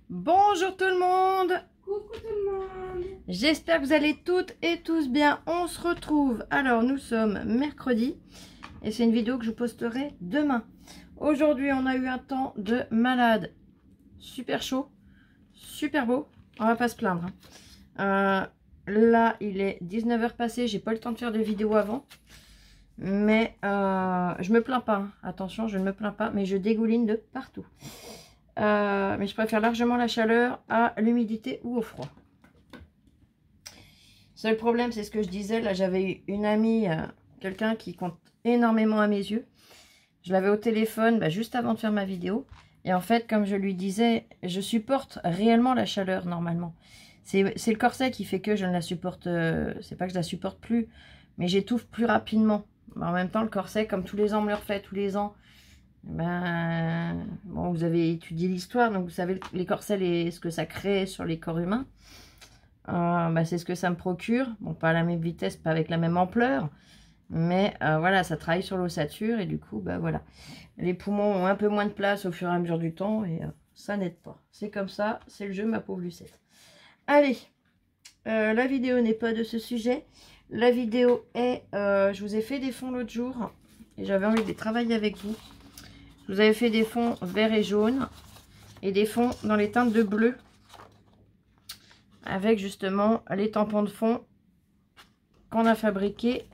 Bonjour tout le monde. Coucou tout le monde. J'espère que vous allez toutes et tous bien. On se retrouve. Alors nous sommes mercredi et c'est une vidéo que je posterai demain. Aujourd'hui on a eu un temps de malade. Super chaud, super beau. On va pas se plaindre. Là il est 19 h passées. J'ai pas eu le temps de faire de vidéo avant. Mais je me plains pas. Attention, je ne me plains pas. Mais je dégouline de partout. Mais je préfère largement la chaleur à l'humidité ou au froid. Seul problème, c'est ce que je disais. Là, j'avais eu une amie, quelqu'un qui compte énormément à mes yeux. Je l'avais au téléphone juste avant de faire ma vidéo. Et en fait, comme je lui disais, je supporte réellement la chaleur normalement. C'est le corset qui fait que je ne la supporte. C'est pas que je la supporte plus, mais j'étouffe plus rapidement. En même temps, le corset, comme tous les ans, on me le refait tous les ans. Bon, vous avez étudié l'histoire, donc vous savez les corsets, ce que ça crée sur les corps humains. C'est ce que ça me procure. Bon, pas à la même vitesse, pas avec la même ampleur, mais voilà, ça travaille sur l'ossature et du coup, voilà. Les poumons ont un peu moins de place au fur et à mesure du temps et ça n'aide pas. C'est comme ça, c'est le jeu, ma pauvre Lucette. Allez, la vidéo n'est pas de ce sujet. La vidéo est, je vous ai fait des fonds l'autre jour et j'avais envie de les travailler avec vous. Je vous avais fait des fonds vert et jaune et des fonds dans les teintes de bleu avec justement les tampons de fond qu'on a fabriqués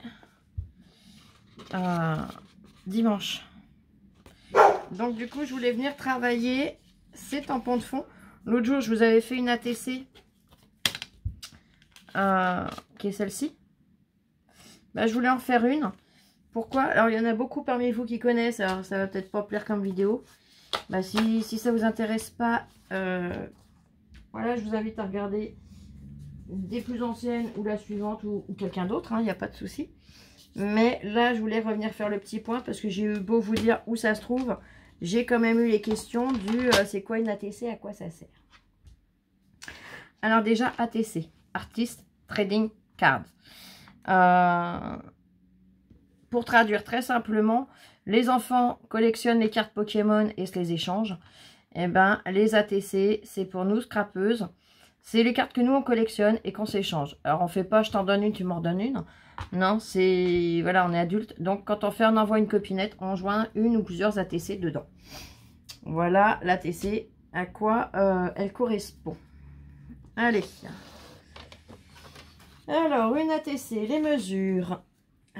dimanche. Donc du coup, je voulais venir travailler ces tampons de fond. L'autre jour, je vous avais fait une ATC qui est celle-ci. Je voulais en faire une. Pourquoi? Alors, il y en a beaucoup parmi vous qui connaissent. Alors, ça va peut-être pas plaire comme vidéo. Si ça vous intéresse pas, voilà, je vous invite à regarder des plus anciennes ou la suivante ou quelqu'un d'autre. Il n'y a pas de souci. Mais là, je voulais revenir faire le petit point parce que j'ai eu beau vous dire où ça se trouve. J'ai quand même eu les questions du c'est quoi une ATC, à quoi ça sert. Alors déjà, ATC, Artist Trading Cards. Pour traduire très simplement, les enfants collectionnent les cartes Pokémon et se les échangent. Les ATC, c'est pour nous, scrapeuses. C'est les cartes que nous, on collectionne et qu'on s'échange. Alors, on fait pas, je t'en donne une, tu m'en redonnes une. Non, c'est... Voilà, on est adulte. Donc, quand on fait un envoi une copinette, on joint une ou plusieurs ATC dedans. Voilà, l'ATC, à quoi elle correspond. Allez. Alors, une ATC, les mesures...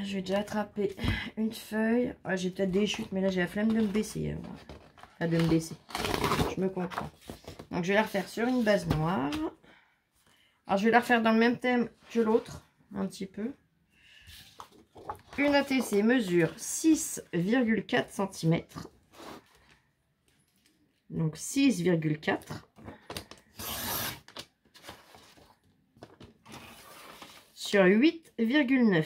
Je vais déjà attraper une feuille. J'ai peut-être des chutes, mais là, j'ai la flemme de me baisser. Enfin, de me baisser. Je me comprends. Donc, je vais la refaire sur une base noire. Alors, je vais la refaire dans le même thème que l'autre. Un petit peu. Une ATC mesure 6,4 cm. Donc, 6,4. Sur 8,9.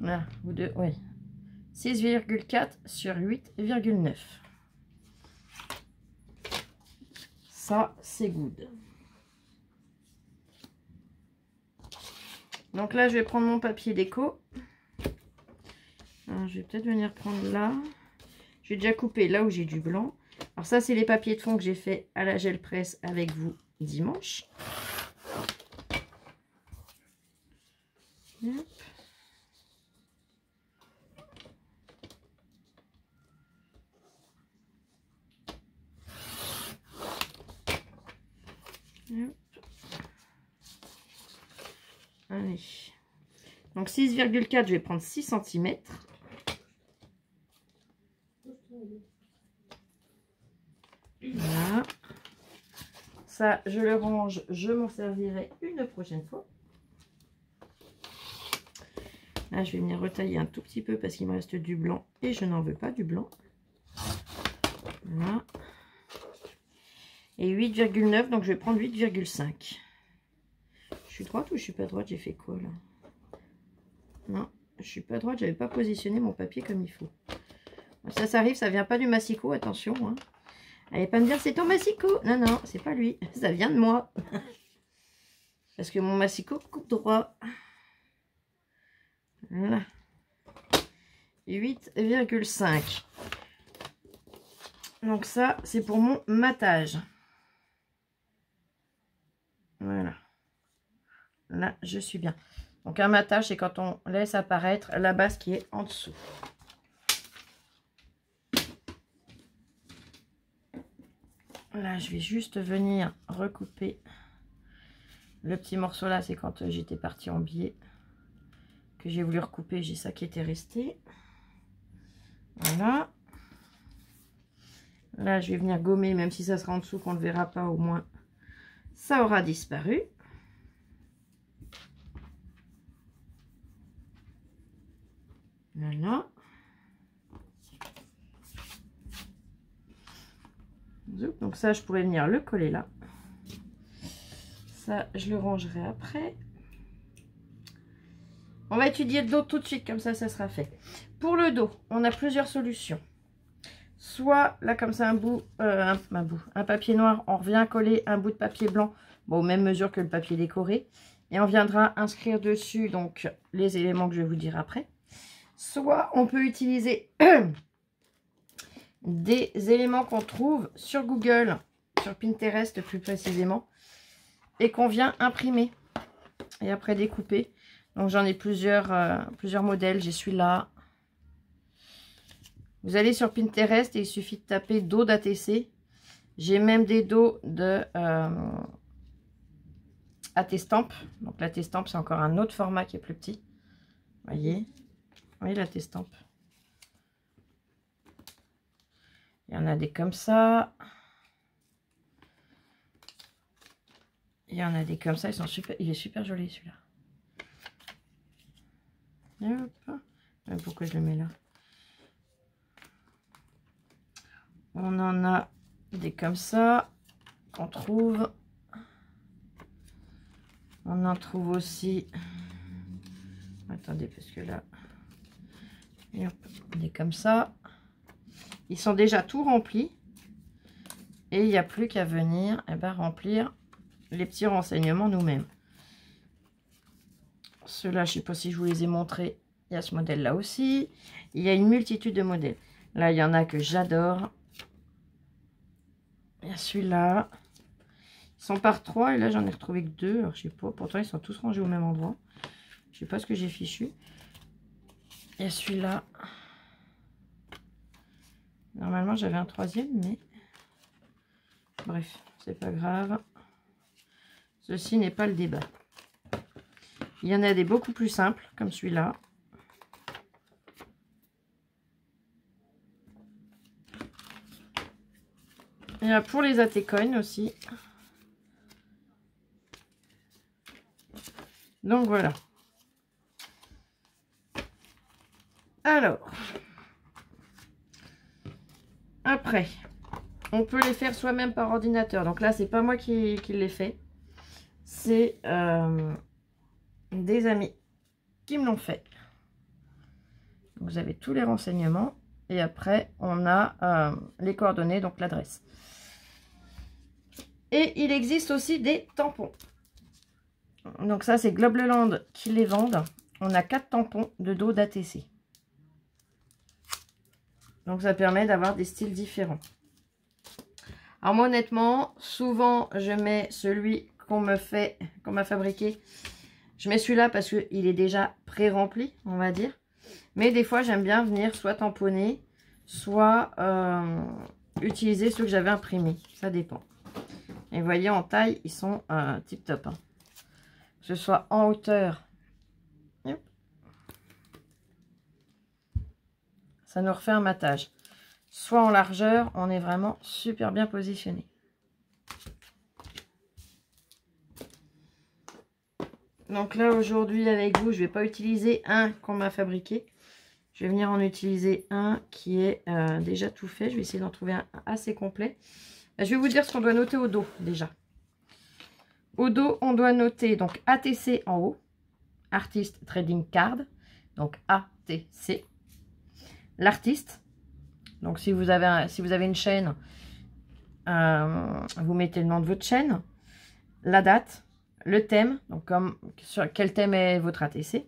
Là, ou deux, oui. 6,4 sur 8,9. Ça, c'est good. Donc là, je vais prendre mon papier déco. Alors, je vais peut-être venir prendre là. Je vais déjà couper là où j'ai du blanc. Alors ça, c'est les papiers de fond que j'ai fait à la gel presse avec vous dimanche. Hop. Hop. Allez. Donc 6,4, je vais prendre 6 cm. Voilà. Ça, je le range, je m'en servirai une prochaine fois. Là, je vais venir retailler un tout petit peu parce qu'il me reste du blanc et je n'en veux pas du blanc. Voilà. Et 8,9, donc je vais prendre 8,5. Je suis droite ou je suis pas droite? J'ai fait quoi là? Non, je suis pas droite, j'avais pas positionné mon papier comme il faut. Ça arrive, ça vient pas du massicot, attention. Hein. Allez pas me dire c'est ton massicot. Non, non, c'est pas lui. Ça vient de moi. Parce que mon massicot coupe droit. Voilà. 8,5. Donc ça, c'est pour mon matage. Voilà. Là, je suis bien. Donc un matage, c'est quand on laisse apparaître la base qui est en dessous. Là, je vais juste venir recouper le petit morceau là. C'est quand j'étais partie en biais que j'ai voulu recouper. J'ai ça qui était resté. Voilà. Là, je vais venir gommer, même si ça sera en dessous, qu'on ne le verra pas, au moins ça aura disparu. Voilà. Donc ça, je pourrais venir le coller là. Ça, je le rangerai après. On va étudier le dos tout de suite, comme ça sera fait. Pour le dos, on a plusieurs solutions. Soit là, comme ça, un papier noir, on revient coller un bout de papier blanc, bon, aux mêmes mesures que le papier décoré. Et on viendra inscrire dessus donc les éléments que je vais vous dire après. Soit on peut utiliser des éléments qu'on trouve sur Google, sur Pinterest plus précisément, et qu'on vient imprimer et après découper. Donc j'en ai plusieurs modèles. J'ai celui-là. Vous allez sur Pinterest et il suffit de taper dos d'ATC. J'ai même des dos de AT-Stamp. Donc l'AT-Stamp, c'est encore un autre format qui est plus petit. Voyez, oui, l'AT-Stamp. Il y en a des comme ça. Il y en a des comme ça. Ils sont super. Il est super joli celui-là. Pourquoi je le mets là? On en a des comme ça qu'on trouve. On en trouve aussi. Attendez, parce que là, des comme ça. Ils sont déjà tout remplis. Et il n'y a plus qu'à venir remplir les petits renseignements nous-mêmes. Ceux-là, je ne sais pas si je vous les ai montrés. Il y a ce modèle-là aussi. Il y a une multitude de modèles. Là, il y en a que j'adore. Il y a celui-là. Ils sont par 3 et là, j'en ai retrouvé que 2. Alors, je sais pas. Pourtant, ils sont tous rangés au même endroit. Je sais pas ce que j'ai fichu. Il y a celui-là. Normalement, j'avais un 3e, mais... Bref, c'est pas grave. Ceci n'est pas le débat. Il y en a des beaucoup plus simples, comme celui-là. Il y a pour les AT-Coins aussi. Donc voilà. Alors. Après. On peut les faire soi-même par ordinateur. Donc là, c'est pas moi qui les fais. C'est des amis qui me l'ont fait. Vous avez tous les renseignements. Et après, on a les coordonnées, donc l'adresse. Et il existe aussi des tampons. Donc ça, c'est Globeland qui les vendent. On a 4 tampons de dos d'ATC. Donc ça permet d'avoir des styles différents. Alors moi, honnêtement, souvent, je mets celui qu'on m'a fabriqué. Je mets celui-là parce qu'il est déjà pré-rempli, on va dire. Mais des fois, j'aime bien venir soit tamponner, soit utiliser ceux que j'avais imprimés. Ça dépend. Et vous voyez, en taille, ils sont tip top. Hein. Que ce soit en hauteur. Ça nous refait un matage. Soit en largeur, on est vraiment super bien positionné. Donc là, aujourd'hui, avec vous, je ne vais pas utiliser un qu'on m'a fabriqué. Je vais venir en utiliser un qui est déjà tout fait. Je vais essayer d'en trouver un assez complet. Je vais vous dire ce qu'on doit noter au dos, déjà. Au dos, on doit noter donc ATC en haut. Artist Trading Card. donc ATC. L'artiste, donc si vous avez une chaîne, vous mettez le nom de votre chaîne, la date, le thème, donc comme sur quel thème est votre ATC,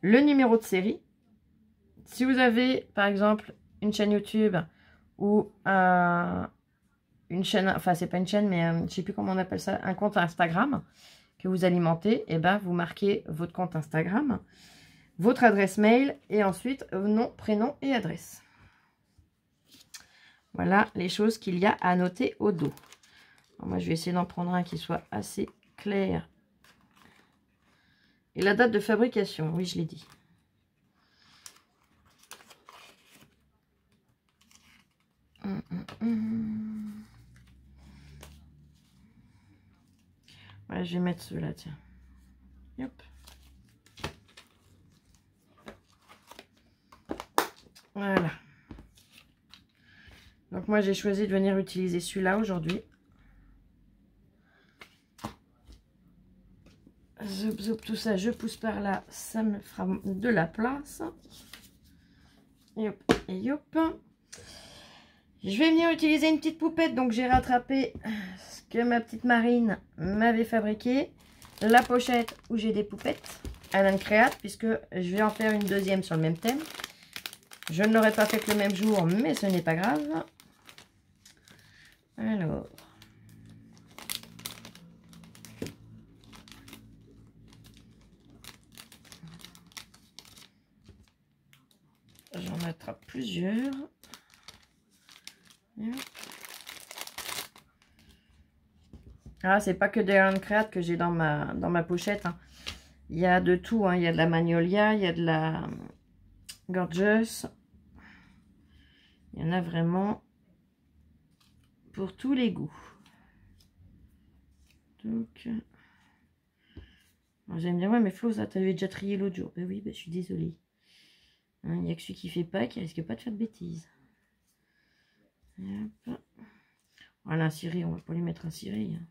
le numéro de série. Si vous avez par exemple une chaîne YouTube ou une chaîne, enfin c'est pas une chaîne mais je sais plus comment on appelle ça, un compte Instagram que vous alimentez, et ben vous marquez votre compte Instagram, votre adresse mail et ensuite nom, prénom et adresse. Voilà les choses qu'il y a à noter au dos. Alors moi je vais essayer d'en prendre un qui soit assez clair. Et la date de fabrication, oui je l'ai dit. Ouais, je vais mettre ceux-là, tiens. Hop. Voilà. Donc moi j'ai choisi de venir utiliser celui-là aujourd'hui. Zoup zoup, tout ça, je pousse par là, ça me fera de la place. Et hop, et hop. Je vais venir utiliser une petite poupette, donc j'ai rattrapé ce que ma petite Marine m'avait fabriqué. La pochette où j'ai des poupettes, Alan Create, puisque je vais en faire une deuxième sur le même thème. Je ne l'aurais pas fait que le même jour, mais ce n'est pas grave. Alors. J'en attrape plusieurs. Ah, c'est pas que des Alan Create que j'ai dans ma pochette. Hein. Il y a de tout. Hein. Il y a de la Magnolia, il y a de la Gorgeous. Il y en a vraiment pour tous les goûts. Donc, vous allez me dire, ouais, mais Flo, ça t'avais déjà trié l'autre jour. Ben oui, ben, je suis désolée. Hein, il n'y a que celui qui fait pas, qui risque pas de faire de bêtises. Hop. Voilà, un ciré, on va pas lui mettre un ciré. Hein.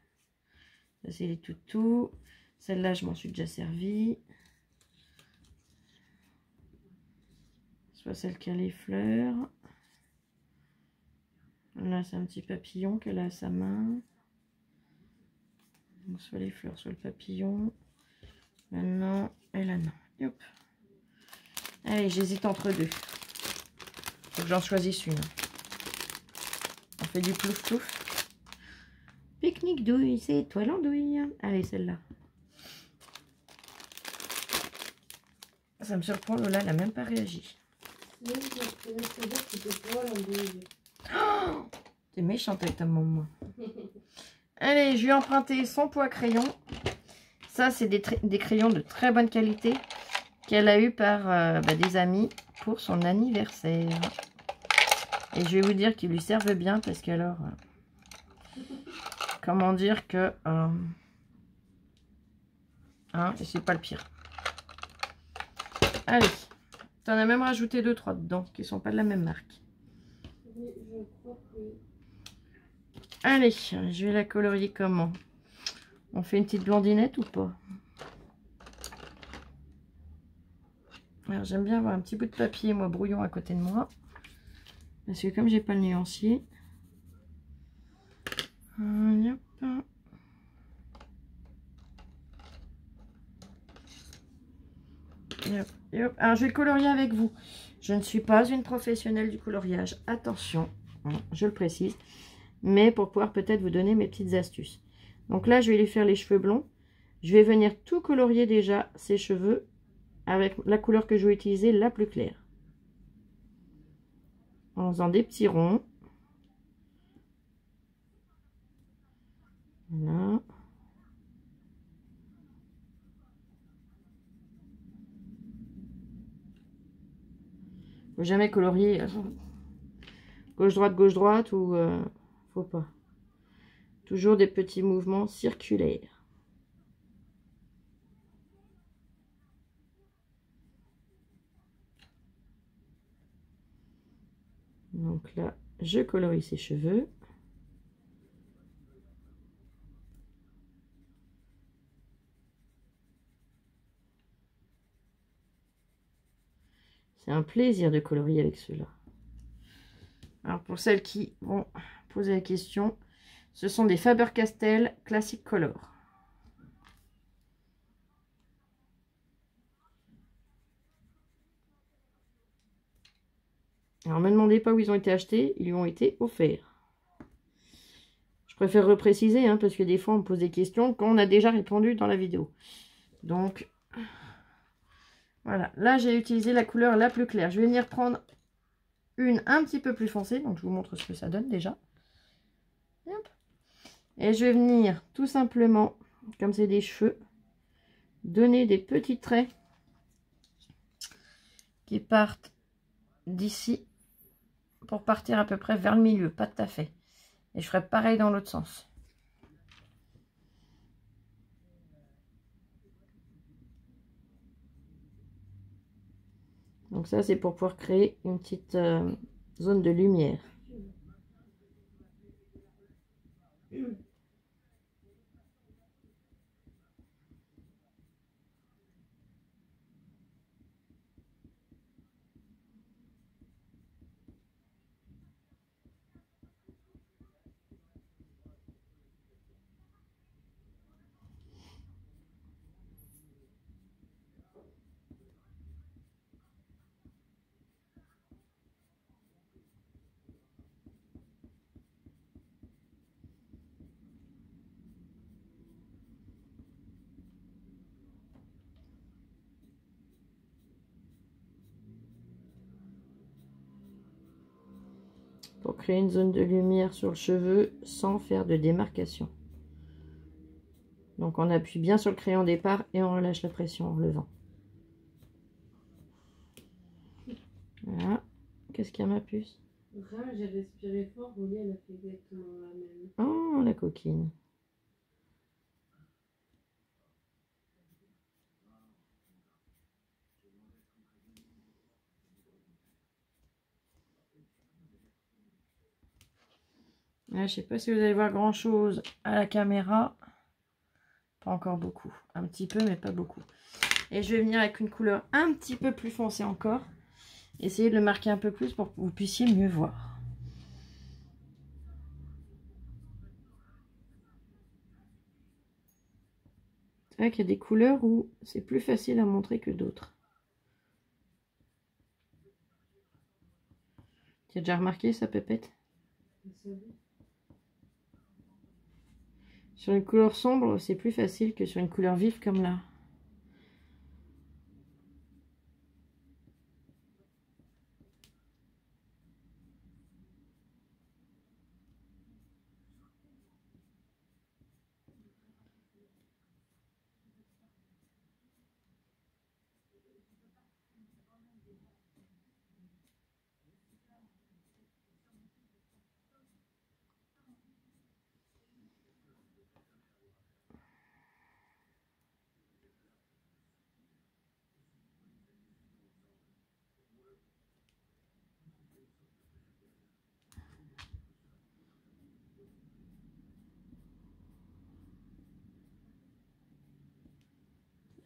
Ça, c'est les toutous. Celle-là, je m'en suis déjà servi. Soit celle qui a les fleurs. Là, c'est un petit papillon qu'elle a à sa main. Donc, soit les fleurs, soit le papillon. Maintenant, et là, non. Hop. Allez, j'hésite entre deux. Faut que j'en choisisse une. On fait du plouf plouf. Pique-nique douille, c'est toi l'andouille. Allez, celle-là. Ça me surprend, Lola, elle n'a même pas réagi. Oh, t'es méchante avec ta maman. Allez, je lui ai emprunté son pot à crayon. Ça, c'est des crayons de très bonne qualité qu'elle a eu par des amis pour son anniversaire. Et je vais vous dire qu'ils lui servent bien parce qu'alors, comment dire que... hein, et c'est pas le pire. Allez, t'en as même rajouté 2-3 dedans qui sont pas de la même marque. Oui, je crois que oui. Allez, je vais la colorier comment? On fait une petite blondinette ou pas? Alors j'aime bien avoir un petit bout de papier, moi, brouillon à côté de moi. Parce que comme j'ai pas le nuancier. Hop. Hop, hop. Alors je vais colorier avec vous. Je ne suis pas une professionnelle du coloriage. Attention, hein, je le précise. Mais pour pouvoir peut-être vous donner mes petites astuces. Donc là, je vais lui faire les cheveux blonds. Je vais venir tout colorier déjà ses cheveux avec la couleur que je vais utiliser, la plus claire. En faisant des petits ronds. Voilà. Faut jamais colorier gauche droite ou faut pas. Toujours des petits mouvements circulaires. Donc là, je colorie ses cheveux. C'est un plaisir de colorier avec ceux-là. Alors pour celles qui vont poser la question, ce sont des Faber-Castell Classic Color. Alors ne me demandez pas où ils ont été achetés, ils lui ont été offerts. Je préfère repréciser, hein, parce que des fois on me pose des questions qu'on a déjà répondu dans la vidéo. Donc voilà, là j'ai utilisé la couleur la plus claire. Je vais venir prendre une un petit peu plus foncée, donc je vous montre ce que ça donne déjà. Hop. Et je vais venir tout simplement, comme c'est des cheveux, donner des petits traits qui partent d'ici pour partir à peu près vers le milieu, pas tout à fait. Et je ferai pareil dans l'autre sens. Donc ça, c'est pour pouvoir créer une petite zone de lumière. Pour créer une zone de lumière sur le cheveu sans faire de démarcation. Donc on appuie bien sur le crayon départ et on relâche la pression en relevant. Voilà. Qu'est-ce qu'il y a, ma puce? J'ai respiré fort, Rolly, elle a fait exactement la même. Oh, la coquine. Là, je sais pas si vous allez voir grand chose à la caméra. Pas encore beaucoup. Un petit peu, mais pas beaucoup. Et je vais venir avec une couleur un petit peu plus foncée encore. Essayez de le marquer un peu plus pour que vous puissiez mieux voir. C'est vrai qu'il y a des couleurs où c'est plus facile à montrer que d'autres. Tu as déjà remarqué ça, Pépette? Sur une couleur sombre, c'est plus facile que sur une couleur vive comme là.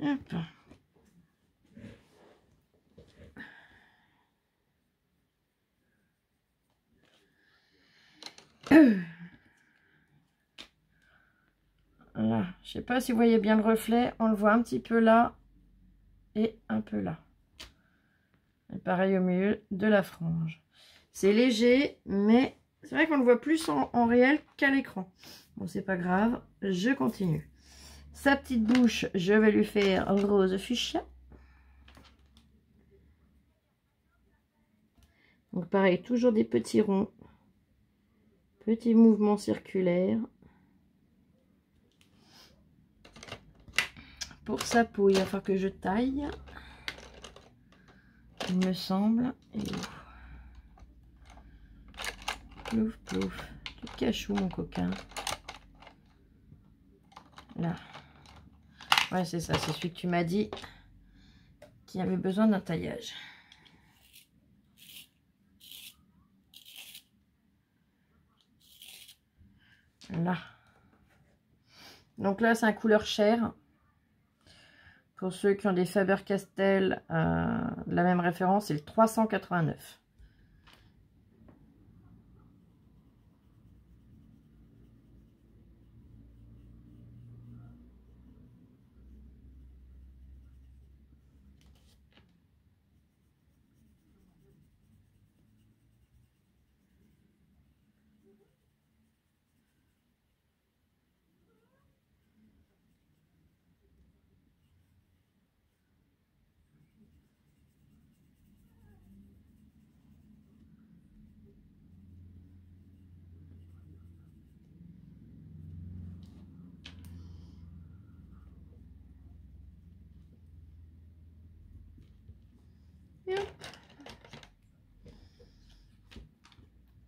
Hop. Là, je sais pas si vous voyez bien le reflet, on le voit un petit peu là et un peu là. Et pareil au milieu de la frange. C'est léger, mais c'est vrai qu'on le voit plus en réel qu'à l'écran. Bon, c'est pas grave, je continue. Sa petite bouche, je vais lui faire rose fuchsia. Donc pareil, toujours des petits ronds, petits mouvements circulaires. Pour sa peau, il va falloir que je taille, il me semble. Et plouf, plouf, tu te caches où, mon coquin? Là. Ouais, c'est ça, c'est celui que tu m'as dit qui avait besoin d'un taillage. Là. Donc là, c'est un couleur chair. Pour ceux qui ont des Faber-Castell la même référence, c'est le 389.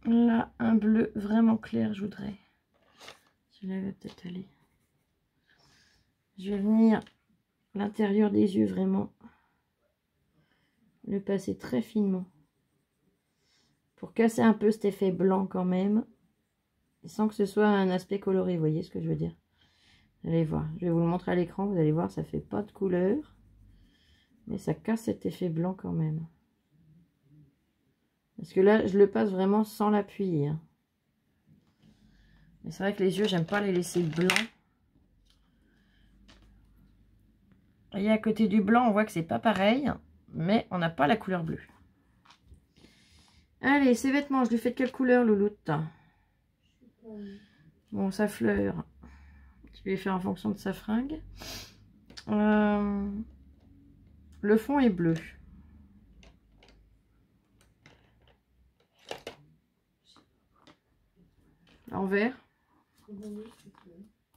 Là, un bleu vraiment clair, je voudrais. Celui-là va peut-être aller. Je vais venir l'intérieur des yeux vraiment. Le passer très finement. Pour casser un peu cet effet blanc quand même. Sans que ce soit un aspect coloré, vous voyez ce que je veux dire. Vous allez voir, je vais vous le montrer à l'écran, vous allez voir, ça fait pas de couleur. Mais ça casse cet effet blanc quand même. Parce que là, je le passe vraiment sans l'appuyer. Hein. Mais c'est vrai que les yeux, j'aime pas les laisser blancs. Et à côté du blanc, on voit que c'est pas pareil. Mais on n'a pas la couleur bleue. Allez, ces vêtements, je lui fais de quelle couleur, Louloute? Bon, sa fleur. Je vais faire en fonction de sa fringue. Le fond est bleu. En vert.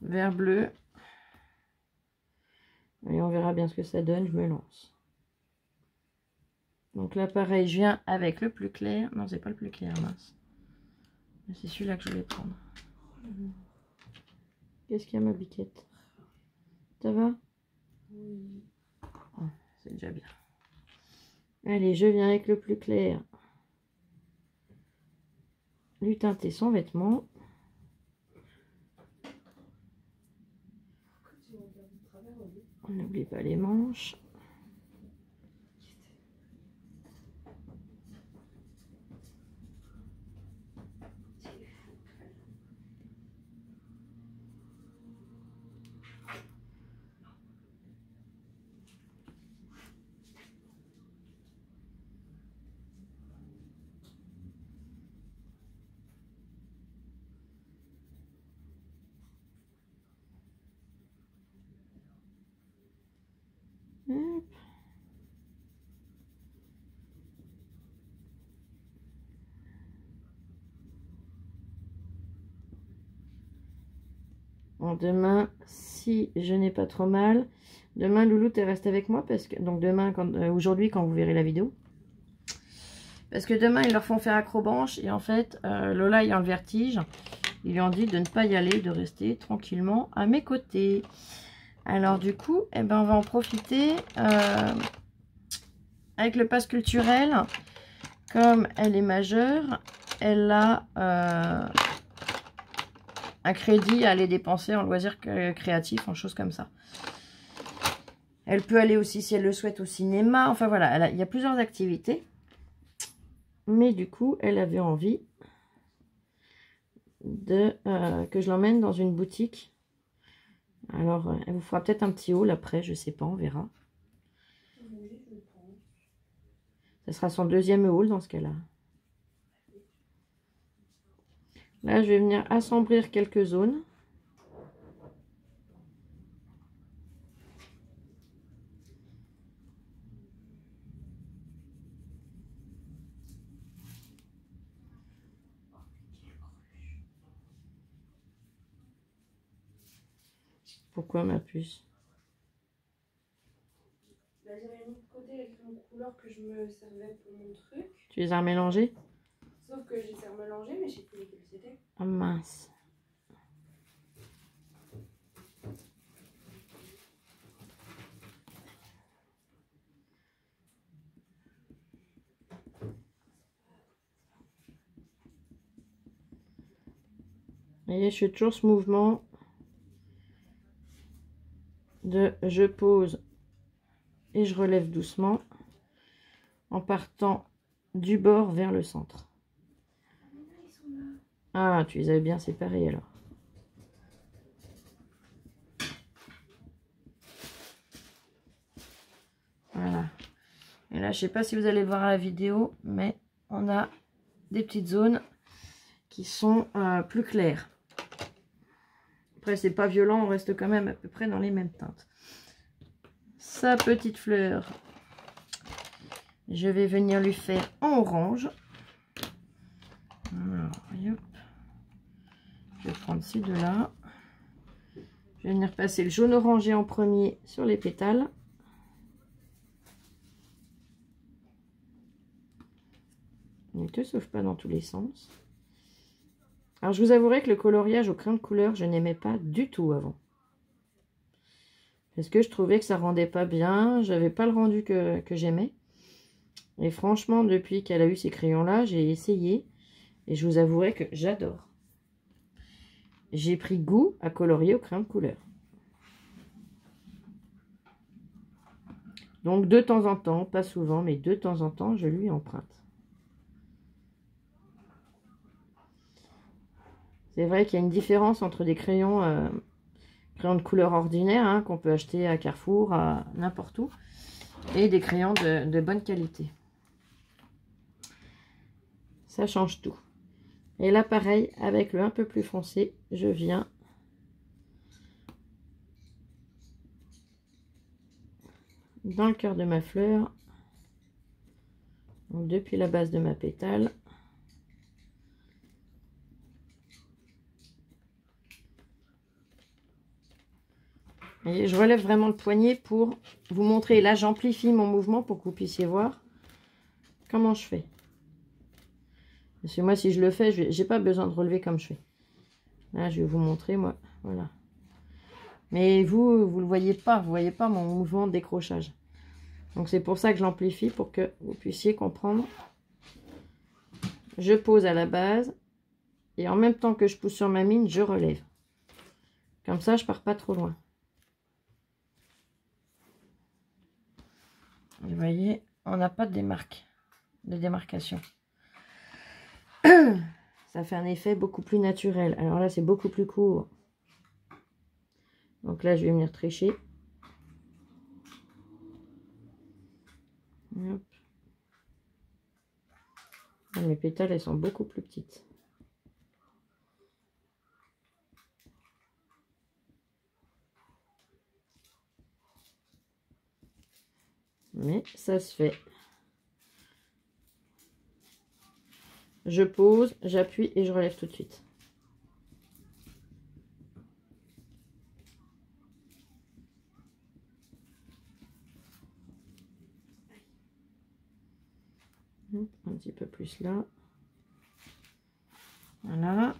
Vert bleu. Et on verra bien ce que ça donne. Je me lance. Donc là, pareil, je viens avec le plus clair. Non, c'est pas le plus clair, mince. C'est celui-là que je voulais prendre. Qu'est-ce qu'il y a, ma biquette? Ça va? Oui. Oh, c'est déjà bien. Allez, je viens avec le plus clair. Lui teinter son vêtement. On n'oublie pas les manches. Hop. Bon, demain, si je n'ai pas trop mal, demain Louloute elle reste avec moi parce que donc demain, aujourd'hui quand vous verrez la vidéo, parce que demain ils leur font faire acrobranche et en fait Lola ayant le vertige, ils lui ont dit de ne pas y aller, de rester tranquillement à mes côtés. Alors du coup, eh ben, on va en profiter avec le pass culturel. Comme elle est majeure, elle a un crédit à aller dépenser en loisirs créatifs, en choses comme ça. Elle peut aller aussi, si elle le souhaite, au cinéma. Enfin voilà, il y a plusieurs activités. Mais du coup, elle avait envie de que je l'emmène dans une boutique. Alors, elle vous fera peut-être un petit haul après, je sais pas, on verra. Ça sera son deuxième haul dans ce cas-là. Là, je vais venir assombrir quelques zones. Pourquoi ma puce? Bah, j'avais mis de côté les crayons de couleur que je me servais pour mon truc. Tu les as remélangés? Sauf que je les ai remélangés, mais je sais plus lesquels c'était. Ah mince. Vous voyez, je fais toujours ce mouvement de je pose et je relève doucement en partant du bord vers le centre. Ah, tu les avais bien séparés alors. Voilà. Et là, je sais pas si vous allez le voir à la vidéo, mais on a des petites zones qui sont plus claires. Après, c'est pas violent, on reste quand même à peu près dans les mêmes teintes. Sa petite fleur, je vais venir lui faire en orange. Alors, hop. Je vais prendre ces deux-là. Je vais venir passer le jaune orangé en premier sur les pétales. Ne te sauve pas dans tous les sens. Alors, je vous avouerai que le coloriage au crayon de couleur, je n'aimais pas du tout avant. Parce que je trouvais que ça rendait pas bien. J'avais pas le rendu que j'aimais. Et franchement, depuis qu'elle a eu ces crayons-là, j'ai essayé. Et je vous avouerai que j'adore. J'ai pris goût à colorier au crayon de couleur. Donc, de temps en temps, pas souvent, mais de temps en temps, je lui emprunte. C'est vrai qu'il y a une différence entre des crayons, crayons de couleur ordinaire, hein, qu'on peut acheter à Carrefour, à n'importe où, et des crayons de bonne qualité. Ça change tout. Et là, pareil, avec le un peu plus foncé, je viens dans le cœur de ma fleur, donc depuis la base de ma pétale. Et je relève vraiment le poignet pour vous montrer. Là, j'amplifie mon mouvement pour que vous puissiez voir comment je fais. Parce que moi, si je le fais, je n'ai pas besoin de relever comme je fais. Là, je vais vous montrer, moi. Voilà. Mais vous ne le voyez pas. Vous ne voyez pas mon mouvement de décrochage. Donc, c'est pour ça que j'amplifie, pour que vous puissiez comprendre. Je pose à la base. Et en même temps que je pousse sur ma mine, je relève. Comme ça, je ne pars pas trop loin. Et vous voyez, on n'a pas de démarcation. Ça fait un effet beaucoup plus naturel. Alors là, c'est beaucoup plus court. Donc là, je vais venir tricher. Hop. Mes pétales, elles sont beaucoup plus petites. Mais ça se fait. Je pose, j'appuie et je relève tout de suite. Un petit peu plus là. Voilà.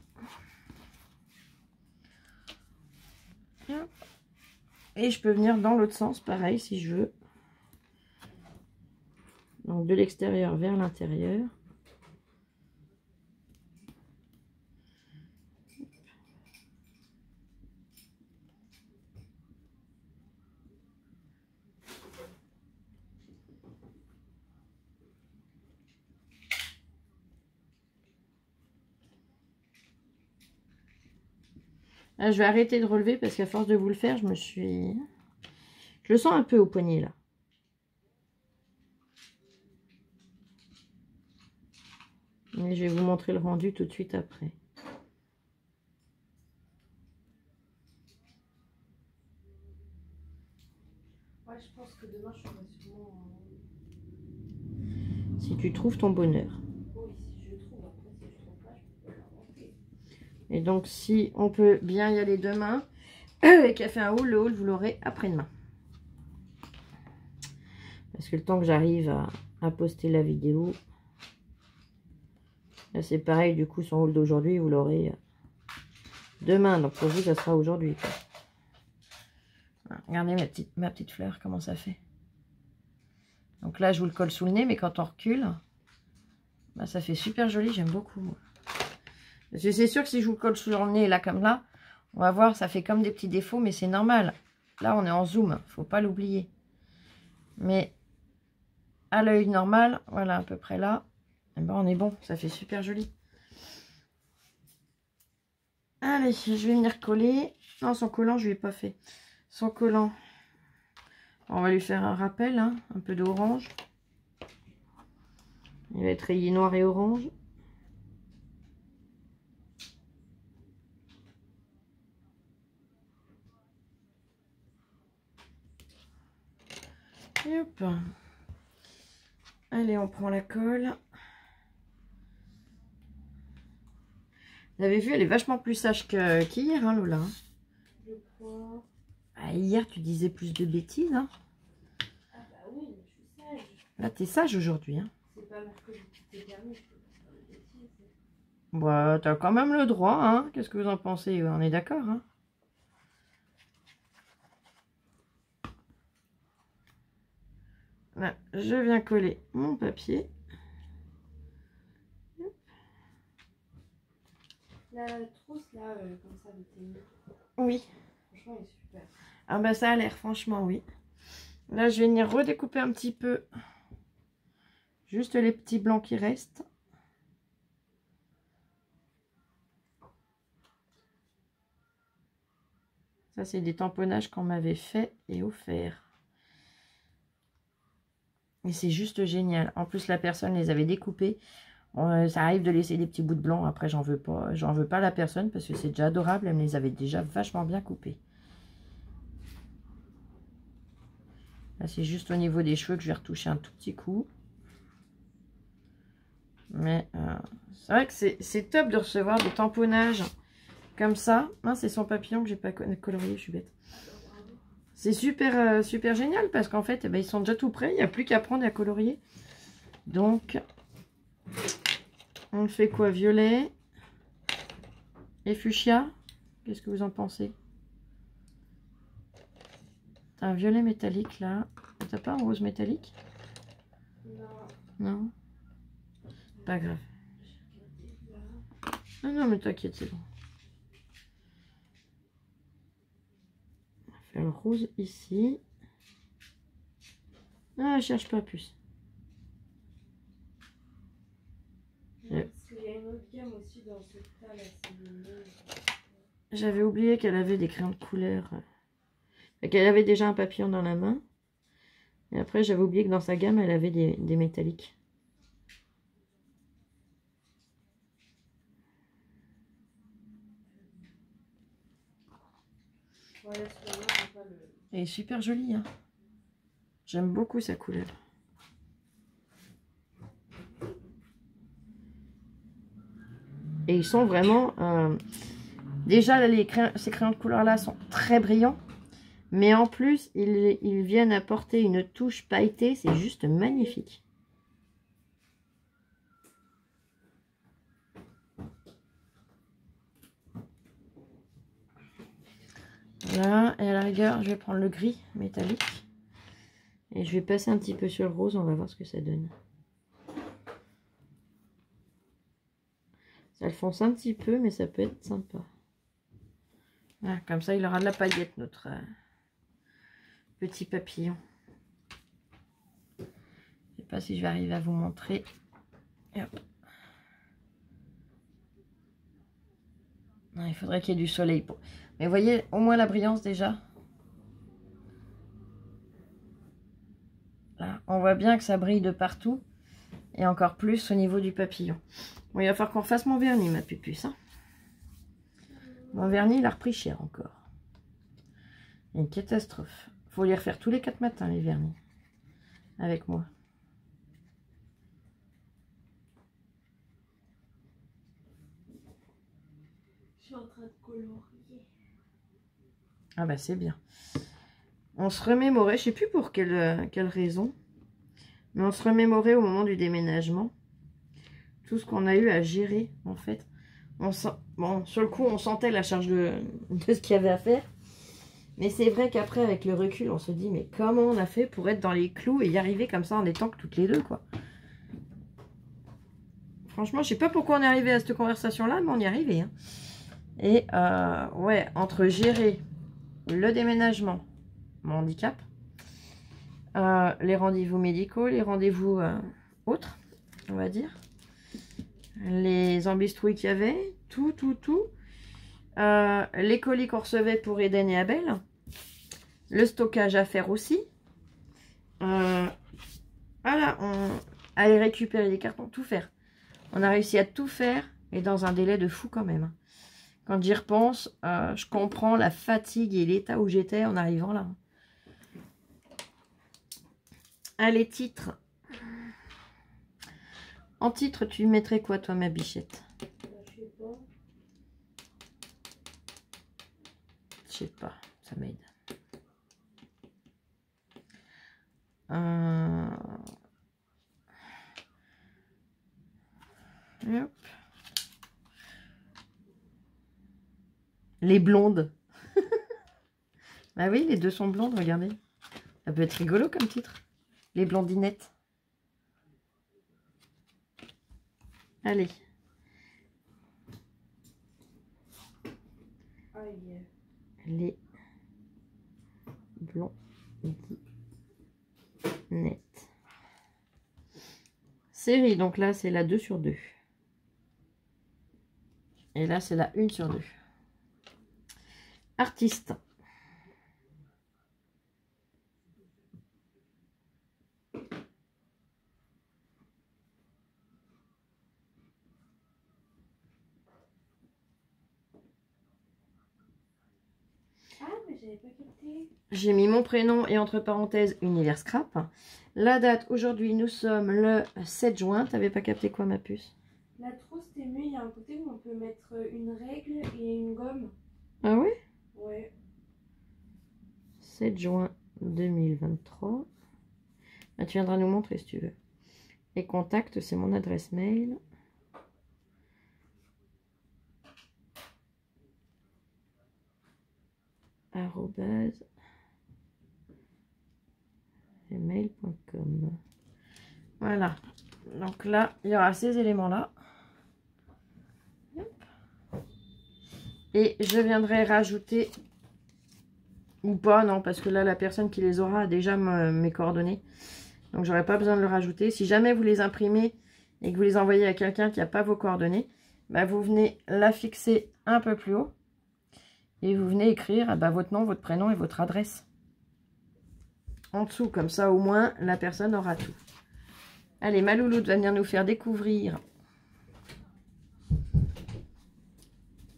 Et je peux venir dans l'autre sens, pareil, si je veux. Donc de l'extérieur vers l'intérieur. Là, je vais arrêter de relever parce qu'à force de vous le faire, je le sens un peu au poignet là. Et je vais vous montrer le rendu tout de suite après. Ouais, je pense que demain, je ferai sûrement... Si tu trouves ton bonheur. Oui, si je trouve. Après, si je trouve pas, je peux l'inventer. Et donc, si on peut bien y aller demain, et qu'elle fait un haul, le haul, vous l'aurez après-demain. Parce que le temps que j'arrive à poster la vidéo, là c'est pareil, du coup, son haul d'aujourd'hui, vous l'aurez demain. Donc, pour vous, ça sera aujourd'hui. Voilà, regardez ma petite fleur, comment ça fait. Donc là, je vous le colle sous le nez, mais quand on recule, bah, ça fait super joli, j'aime beaucoup. Parce que c'est sûr que si je vous le colle sous le nez, là, comme là, on va voir, ça fait comme des petits défauts, mais c'est normal. Là, on est en zoom, faut pas l'oublier. Mais à l'œil normal, voilà, à peu près là, et ben on est bon, ça fait super joli. Allez, je vais venir coller. Non, son collant, je lui ai pas fait. Son collant, on va lui faire un rappel, hein, un peu d'orange. Il va être rayé noir et orange. Et hop. Allez, on prend la colle. Vous avez vu, elle est vachement plus sage qu'hier, hein, Lola. Je crois. Ah, hier, tu disais plus de bêtises. Hein. Ah bah oui, je suis sage. Là, t'es sage aujourd'hui. Hein. C'est pas mercredi qui t'est permis, je peux pas faire de bêtises. Bah, t'as quand même le droit. Hein. Qu'est-ce que vous en pensez? On est d'accord. Hein. Là, je viens coller mon papier. La trousse là, comme ça, de tennis. Oui. Franchement, elle est super. Ah bah ça a l'air, franchement, oui. Là, je vais venir redécouper un petit peu. Juste les petits blancs qui restent. Ça, c'est des tamponnages qu'on m'avait fait et offert. Et c'est juste génial. En plus, la personne les avait découpés. Ça arrive de laisser des petits bouts de blanc. Après, j'en veux pas. J'en veux pas à la personne parce que c'est déjà adorable. Elle me les avait déjà vachement bien coupés. Là, c'est juste au niveau des cheveux que je vais retoucher un tout petit coup. Mais c'est vrai que c'est top de recevoir des tamponnages comme ça. Ah, c'est son papillon que j'ai pas colorié, je suis bête. C'est super, super génial parce qu'en fait, eh ben, ils sont déjà tout prêts. Il n'y a plus qu'à prendre et à colorier. Donc, on fait quoi? Violet et fuchsia. Qu'est-ce que vous en pensez? T'as un violet métallique là. T'as pas un rose métallique? Non. Non? Pas grave. Non, non, mais t'inquiète, c'est bon. On va faire le rose ici. Ah, je cherche pas plus. Parce qu'il y a une autre gamme aussi dans ce tas là. J'avais oublié qu'elle avait des crayons de couleur. Qu'elle avait déjà un papillon dans la main. Et après, j'avais oublié que dans sa gamme, elle avait des métalliques. Voilà, elle est super jolie. Hein. J'aime beaucoup sa couleur. Et ils sont vraiment... déjà, ces crayons de couleur-là sont très brillants. Mais en plus, ils viennent apporter une touche pailletée. C'est juste magnifique. Voilà. Et à la rigueur, je vais prendre le gris métallique. Et je vais passer un petit peu sur le rose. On va voir ce que ça donne. Ça le fonce un petit peu, mais ça peut être sympa. Voilà, comme ça, il aura de la paillette, notre petit papillon. Je ne sais pas si je vais arriver à vous montrer. Et hop. Non, il faudrait qu'il y ait du soleil. Pour... Mais vous voyez, au moins la brillance déjà. Là, on voit bien que ça brille de partout. Et encore plus au niveau du papillon. Bon, il va falloir qu'on refasse mon vernis, ma pupuce. Hein. Mon vernis, il a repris cher encore. Une catastrophe. Faut les refaire tous les 4 matins, les vernis. Avec moi. Je suis en train de colorier. Ah bah c'est bien. On se remémorait, je sais plus pour quelle raison. Mais on se remémorait au moment du déménagement. Tout ce qu'on a eu à gérer, en fait. Bon, sur le coup, on sentait la charge de ce qu'il y avait à faire. Mais c'est vrai qu'après, avec le recul, on se dit, mais comment on a fait pour être dans les clous et y arriver comme ça en étant que toutes les deux, quoi. Franchement, je sais pas pourquoi on est arrivé à cette conversation-là, mais on y est arrivé. Hein. Et, ouais, entre gérer le déménagement, mon handicap, les rendez-vous médicaux, les rendez-vous autres, on va dire. Les embistrouilles qu'il y avait, tout. Les colis qu'on recevait pour Eden et Abel. Le stockage à faire aussi. Voilà, aller récupérer les cartons, tout faire. On a réussi à tout faire et dans un délai de fou quand même. Quand j'y repense, je comprends la fatigue et l'état où j'étais en arrivant là. Allez, titres. En titre, tu mettrais quoi, toi, ma bichette? Je sais pas. Je sais pas, ça m'aide. Hop. Les blondes. Bah oui, les deux sont blondes, regardez. Ça peut être rigolo comme titre. Les blondinettes. Allez. Aïe. Les blondinettes. Série, donc là c'est la 2 sur 2. Et là c'est la 1 sur 2. Artiste. Ah, mais j'avais pas capté. J'ai mis mon prénom et entre parenthèses Univers Scrap. La date, aujourd'hui, nous sommes le 7 juin. T'avais pas capté quoi, ma puce? La trousse, c'est mieux. Il y a un côté où on peut mettre une règle et une gomme. Ah oui? Ouais. 7 juin 2023. Là, tu viendras nous montrer si tu veux. Et contact, c'est mon adresse mail. @gmail.com. Voilà. Donc là, il y aura ces éléments-là. Et je viendrai rajouter, ou pas, non, parce que là, la personne qui les aura a déjà mes coordonnées. Donc, j'aurai pas besoin de le rajouter. Si jamais vous les imprimez et que vous les envoyez à quelqu'un qui n'a pas vos coordonnées, bah, vous venez la fixer un peu plus haut. Et vous venez écrire votre nom, votre prénom et votre adresse. En dessous, comme ça, au moins, la personne aura tout. Allez, ma louloute va venir nous faire découvrir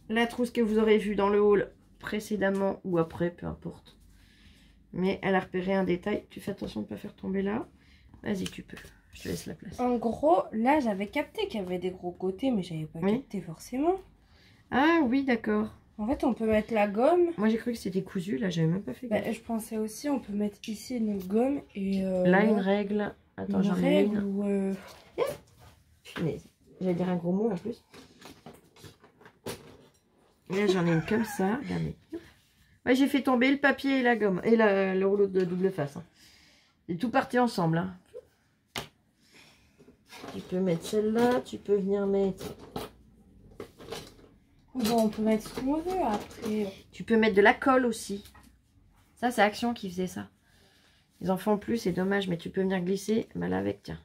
la trousse que vous aurez vue dans le haul précédemment ou après, peu importe. Mais elle a repéré un détail. Tu fais attention de ne pas faire tomber là. Vas-y, tu peux. Je te laisse la place. En gros, là, j'avais capté qu'il y avait des gros côtés, mais j'avais pas capté forcément. Ah oui, d'accord. En fait, on peut mettre la gomme. Moi, j'ai cru que c'était cousu. Là, j'avais même pas fait gaffe. Je pensais aussi, on peut mettre ici une gomme et... là, une règle. Attends, j'en ai une. Ou J'allais dire un gros mot en plus. Là, j'en ai une comme ça. Regardez. Ouais, j'ai fait tomber le papier et la gomme. Et le rouleau de double face. Hein. C'est tout parti ensemble. Hein. Tu peux mettre celle-là. Tu peux venir mettre... Bon, on peut mettre ce qu'on veut après. Tu peux mettre de la colle aussi. Ça, c'est Action qui faisait ça. Ils en font plus, c'est dommage. Mais tu peux venir glisser. Bah, là, avec, tiens.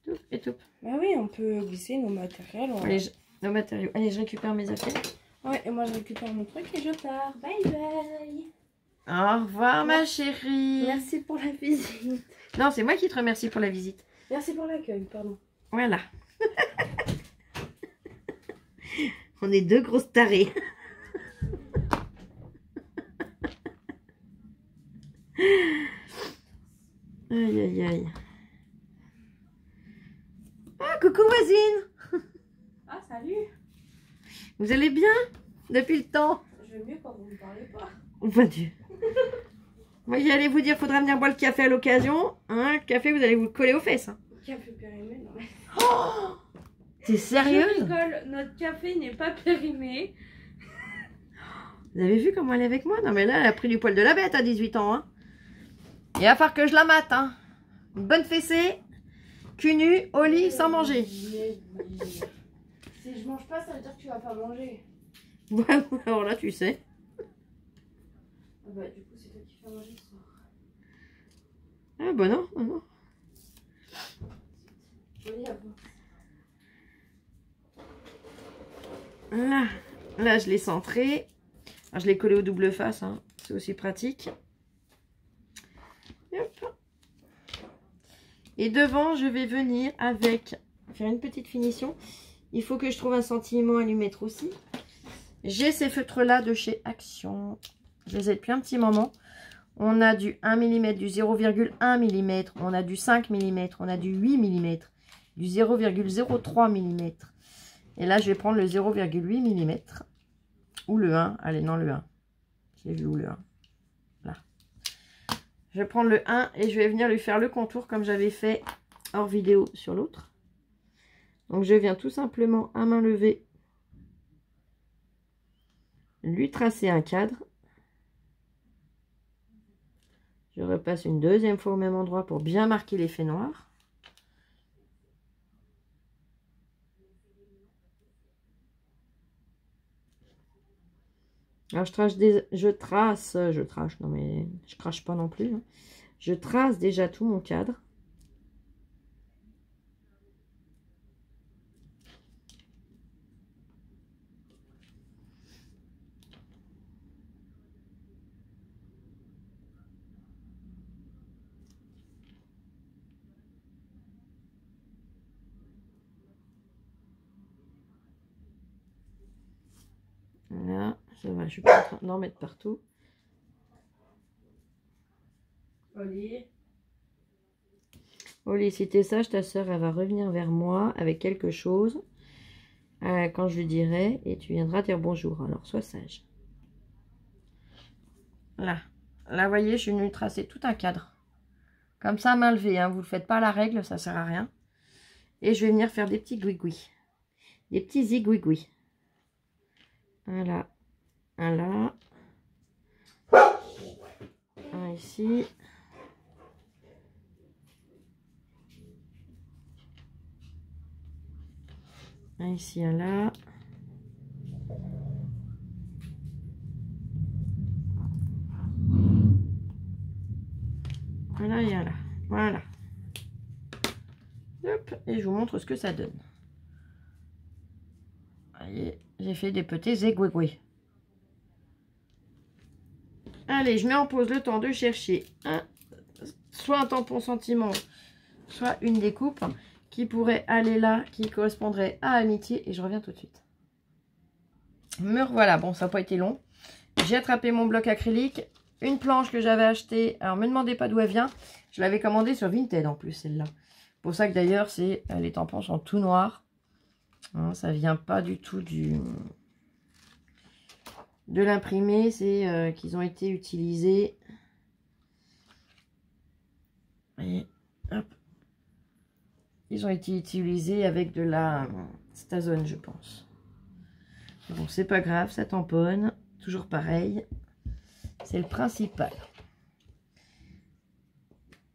Tout et tout. Bah oui, on peut glisser nos matériels. Ouais. Allez, nos matériaux. Allez, je récupère mes affaires. Ouais, et moi je récupère mon truc et je pars. Bye bye. Au revoir, ma chérie. Merci pour la visite. Non, c'est moi qui te remercie pour la visite. Merci pour l'accueil, pardon. Voilà. On est deux grosses tarées. Aïe, aïe, aïe. Ah, coucou voisine. Ah, salut. Vous allez bien depuis le temps? Je vais mieux quand vous ne parlez pas. Mon Dieu. Moi, j'allais vous dire, faudra venir boire le café à l'occasion. Hein, le café, vous allez vous le coller aux fesses. Hein. Café périmé, non mais... Oh, t'es sérieuse? Je rigole, notre café n'est pas périmé. Vous avez vu comment elle est avec moi? Non mais là, elle a pris du poil de la bête à 18 ans. Hein. Il va falloir que je la mate. Hein. Une bonne fessée, cul nu, au lit, sans manger. Si je mange pas, ça veut dire que tu vas pas manger. Ouais, alors là, tu sais. Ah bah du coup, c'est toi qui fais manger ce soir. Ah bah non, non, non. Joli à voir. Là, je l'ai centré. Alors, je l'ai collé au double face, hein. C'est aussi pratique. Et, hop. Et devant, je vais venir avec, faire une petite finition. Il faut que je trouve un sentiment à lui mettre aussi. J'ai ces feutres-là de chez Action. Je les ai depuis un petit moment. On a du 1 mm, du 0,1 mm, on a du 5 mm, on a du 8 mm, du 0,03 mm. Et là, je vais prendre le 0,8 mm. Ou le 1. Allez, non, le 1. J'ai vu où le 1. Là. Je vais prendre le 1 et je vais venir lui faire le contour comme j'avais fait hors vidéo sur l'autre. Donc, je viens tout simplement à main levée lui tracer un cadre. Je repasse une deuxième fois au même endroit pour bien marquer l'effet noir. Alors je trace, non mais je crache pas non plus. Hein. Je trace déjà tout mon cadre. Là, ça va, je suis pas en train d'en mettre partout. Oli, si t'es sage, ta soeur, elle va revenir vers moi avec quelque chose quand je lui dirai et tu viendras dire bonjour. Alors, sois sage. Là, vous voyez, je suis venue tracer tout un cadre. Comme ça, main levée, hein. Vous ne le faites pas à la règle, ça sert à rien. Et je vais venir faire des petits gouigouis. Des petits zigouigouis. Voilà. Un là. Un ici. Un ici, un là. Voilà et un là. Voilà. Hop, et je vous montre ce que ça donne. Voyez, j'ai fait des petits zigouigouis. Allez, je mets en pause le temps de chercher soit un tampon sentiment, soit une découpe qui pourrait aller là, qui correspondrait à amitié. Et je reviens tout de suite. Me revoilà. Bon, ça n'a pas été long. J'ai attrapé mon bloc acrylique. Une planche que j'avais achetée. Alors, ne me demandez pas d'où elle vient. Je l'avais commandée sur Vinted en plus, celle-là. Pour ça que d'ailleurs, les tampons sont tout noirs. Hein, ça vient pas du tout de l'imprimé. C'est qu'ils ont été utilisés. Et hop. Ils ont été utilisés avec de la Stazone, je pense. Bon, c'est pas grave, ça tamponne. Toujours pareil. C'est le principal.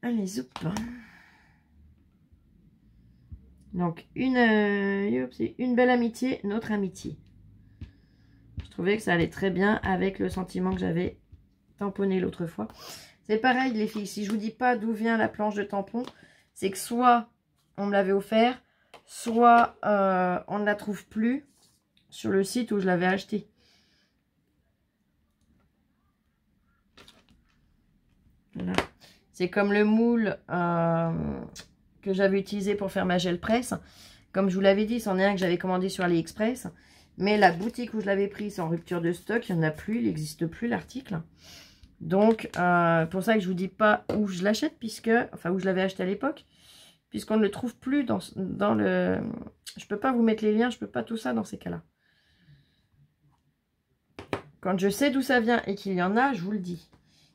Allez, zoup. Donc, une belle amitié, notre amitié. Je trouvais que ça allait très bien avec le sentiment que j'avais tamponné l'autre fois. C'est pareil, les filles. Si je vous dis pas d'où vient la planche de tampon, c'est que soit on me l'avait offert, soit on ne la trouve plus sur le site où je l'avais acheté. Voilà. C'est comme le moule que j'avais utilisé pour faire ma gel presse. Comme je vous l'avais dit, c'en est un que j'avais commandé sur AliExpress. Mais la boutique où je l'avais pris, c'est en rupture de stock. Il n'y en a plus, il n'existe plus l'article. Donc, pour ça que je vous dis pas où je l'achète, enfin où je l'avais acheté à l'époque. Puisqu'on ne le trouve plus dans le... Je peux pas vous mettre les liens, je peux pas tout ça dans ces cas-là. Quand je sais d'où ça vient et qu'il y en a, je vous le dis.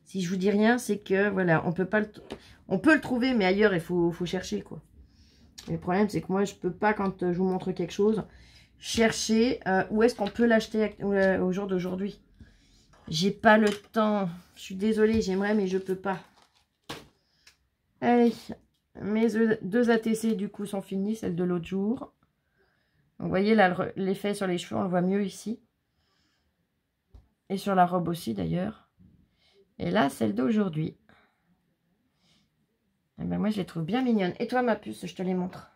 Si je vous dis rien, c'est que, voilà, on peut le trouver, mais ailleurs, il faut chercher, quoi. Et le problème, c'est que moi, je peux pas, quand je vous montre quelque chose, chercher où est-ce qu'on peut l'acheter au jour d'aujourd'hui. J'ai pas le temps. Je suis désolée, j'aimerais, mais je peux pas. Allez, mes deux ATC, du coup, sont finis, celles de l'autre jour. Donc, vous voyez, là, l'effet sur les cheveux, on le voit mieux ici. Et sur la robe aussi, d'ailleurs. Et là, celle d'aujourd'hui. Et ben moi, je les trouve bien mignonnes. Et toi, ma puce, je te les montre.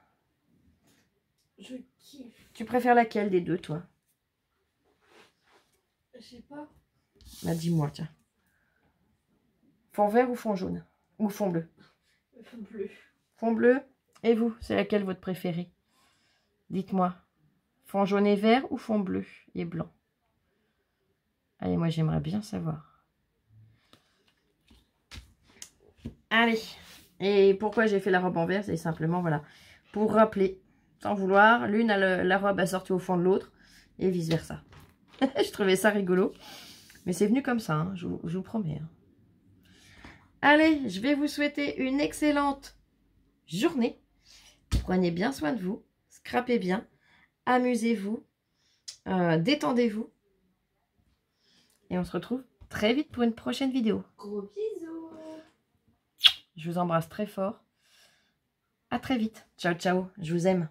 Je kiffe. Tu préfères laquelle des deux, toi? Je sais pas. Bah, dis-moi, tiens. Fond vert ou fond jaune? Ou fond bleu? Fond bleu. Fond bleu. Et vous, c'est laquelle votre préférée? Dites-moi. Fond jaune et vert ou fond bleu et blanc? Allez, moi, j'aimerais bien savoir. Allez. Et pourquoi j'ai fait la robe en vert? C'est simplement, voilà, pour rappeler, sans vouloir, l'une a la robe assortie au fond de l'autre et vice-versa. Je trouvais ça rigolo. Mais c'est venu comme ça, hein, je vous promets. Hein. Allez, je vais vous souhaiter une excellente journée. Prenez bien soin de vous. Scrapez bien. Amusez-vous. Détendez-vous. Et on se retrouve très vite pour une prochaine vidéo. Gros bisous. Je vous embrasse très fort. À très vite. Ciao, ciao. Je vous aime.